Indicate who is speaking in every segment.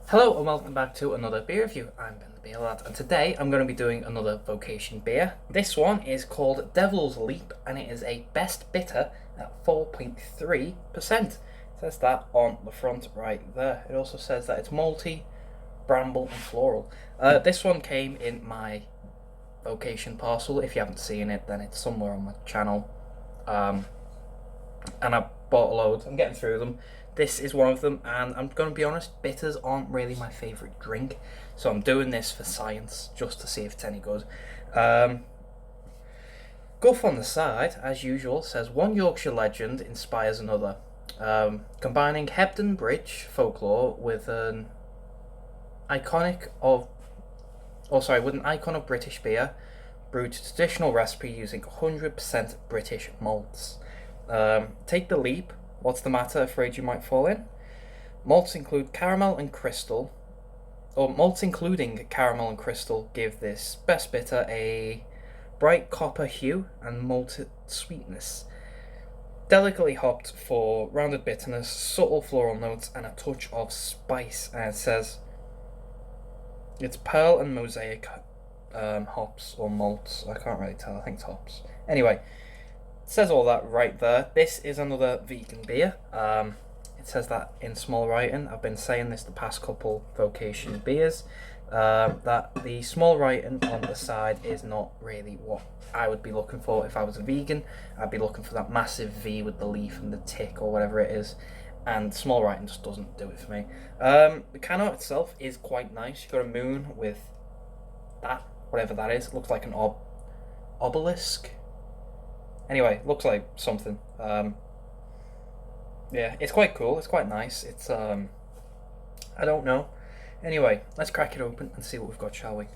Speaker 1: Hello and welcome back to another beer review. I'm Ben the Beer Lad, and today I'm going to be doing another Vocation beer. This one is called Devil's Leap and it is a best bitter at 4.3%. It says that on the front right there. It also says that it's malty, bramble and floral. This one came in my Vocation parcel. If you haven't seen it, then it's somewhere on my channel. And I bought a load. I'm getting through them. This is one of them, and I'm going to be honest, bitters aren't really my favourite drink, so I'm doing this for science, just to see if it's any good. Guff on the side, as usual, says one Yorkshire legend inspires another, combining Hebden Bridge folklore with an with an icon of British beer, brewed to traditional recipe using 100% British malts. Take the leap. What's the matter? Afraid you might fall in? Malts include caramel and crystal, or malts including caramel and crystal give this best bitter a bright copper hue and malted sweetness. Delicately hopped for rounded bitterness, subtle floral notes, and a touch of spice. And it says it's pearl and mosaic hops or malts. I can't really tell. I think it's hops. Anyway. Says all that right there. This is another vegan beer. It says that in small writing. I've been saying this the past couple Vocation beers, that the small writing on the side is not really what I would be looking for if I was a vegan. I'd be looking for that massive V with the leaf and the tick or whatever it is, and small writing just doesn't do it for me. The can art itself is quite nice. You've got a moon with that, whatever that is. It looks like an obelisk. Anyway, looks like something. Yeah, it's quite cool. It's quite nice. It's I don't know. Anyway, let's crack it open and see what we've got, shall we?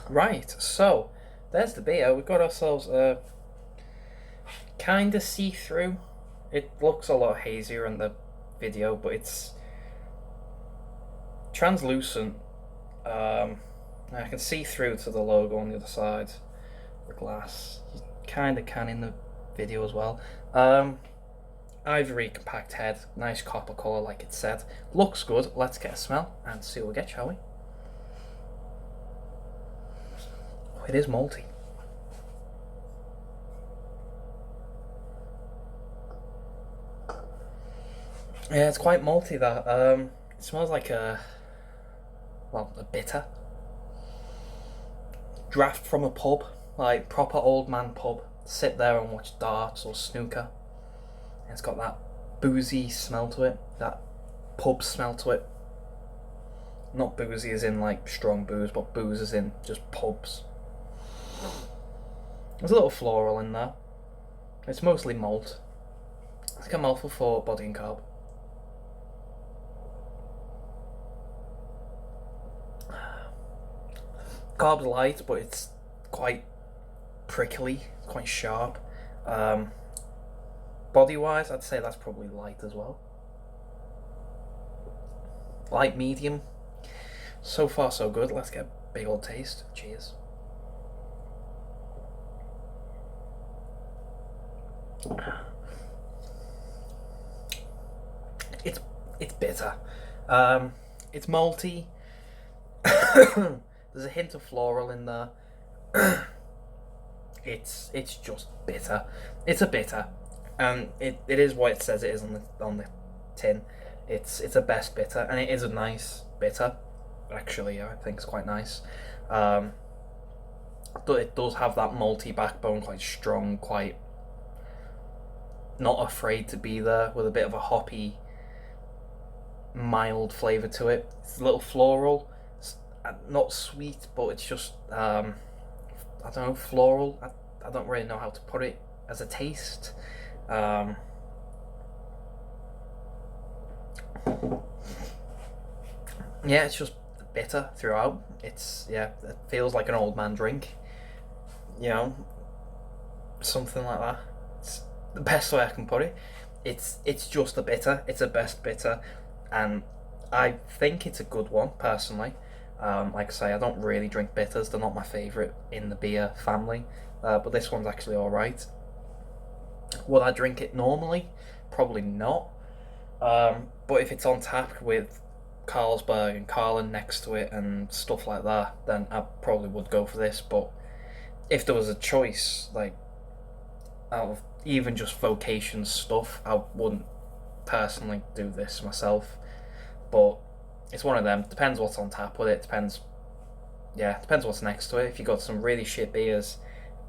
Speaker 1: Right, so there's the beer. We've got ourselves a kind of see-through. It looks a lot hazier in the video, but it's translucent. I can see through to the logo on the other side of the glass. You kind of can in the video as well. Ivory compact head, nice copper colour like it said. Looks good. Let's get a smell and see what we get, shall we? It is malty. Yeah, it's quite malty that. It smells like a bitter. Draft from a pub, like proper old man pub. Sit there and watch darts or snooker. And it's got that boozy smell to it, that pub smell to it. Not boozy as in like strong booze, but booze as in just pubs. There's a little floral in there. It's mostly malt. Let's get a mouthful for body and carb. Carb's light, but it's quite prickly, quite sharp. Body-wise, I'd say that's probably light as well. Light medium. So far so good. Let's get a big old taste. Cheers. It's bitter. It's malty. There's a hint of floral in there. It's just bitter. It's a bitter, and it is what it says it is on the tin. It's a best bitter, and it is a nice bitter. Actually, I think it's quite nice. But it does have that malty backbone, quite strong, quite not afraid to be there, with a bit of a hoppy, mild flavour to it. It's a little floral, not sweet, but it's just I don't know, floral. I don't really know how to put it as a taste. Yeah, it's just bitter throughout. It feels like an old man drink, something like that. It's the best way I can put it. It's just a bitter. It's a best bitter, and I think it's a good one personally. Like I say, I don't really drink bitters. They're not my favourite in the beer family, but this one's actually all right. Would I drink it normally? Probably not. But if it's on tap with Carlsberg and Carlin next to it and stuff like that, then I probably would go for this. But if there was a choice, like out of even just Vocation stuff, I wouldn't personally do this myself. But it's one of them. Depends what's on tap with it. Depends. Yeah, depends what's next to it. If you got some really shit beers,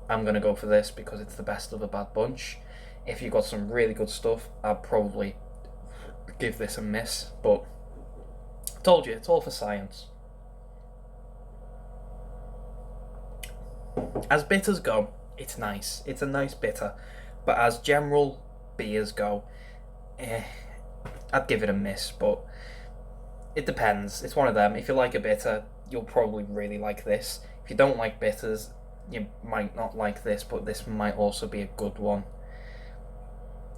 Speaker 1: I'm gonna go for this because it's the best of a bad bunch. If you got some really good stuff, I'd probably give this a miss. But I told you, it's all for science. As bitters go, it's nice. It's a nice bitter. But as general beers go, I'd give it a miss. But it depends. It's one of them. If you like a bitter, you'll probably really like this. If you don't like bitters, you might not like this, but this might also be a good one.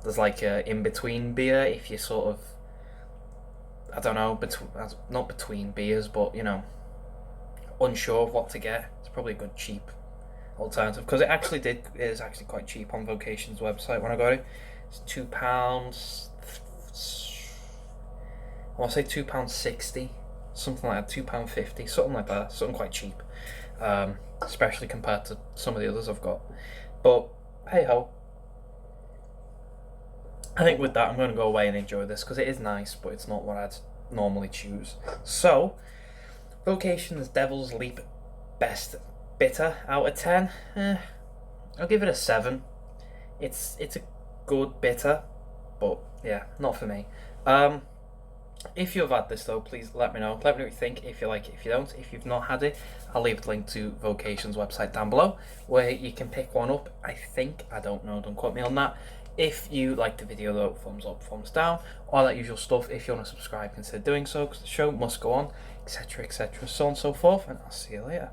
Speaker 1: There's like a in-between beer if you sort of, I don't know, not between beers, but you know, unsure of what to get. It's probably a good cheap alternative because it is actually quite cheap on Vocation's website when I got it. It's £2. I want to say £2.60, something like that, £2.50, something like that, something quite cheap, especially compared to some of the others I've got. But hey ho. I think with that, I'm going to go away and enjoy this because it is nice, but it's not what I'd normally choose. So, Vocation's Devil's Leap Best Bitter out of 10. I'll give it a 7. It's a good bitter, but yeah, not for me. If you've had this though, please let me know. Let me know what you think. If you like it, if you don't, if you've not had it, I'll leave the link to Vocation's website down below where you can pick one up. I don't know, don't quote me on that. If you like the video though, thumbs up, thumbs down, all that usual stuff. If you want to subscribe, consider doing so because the show must go on, etc., etc., so on and so forth. And I'll see you later.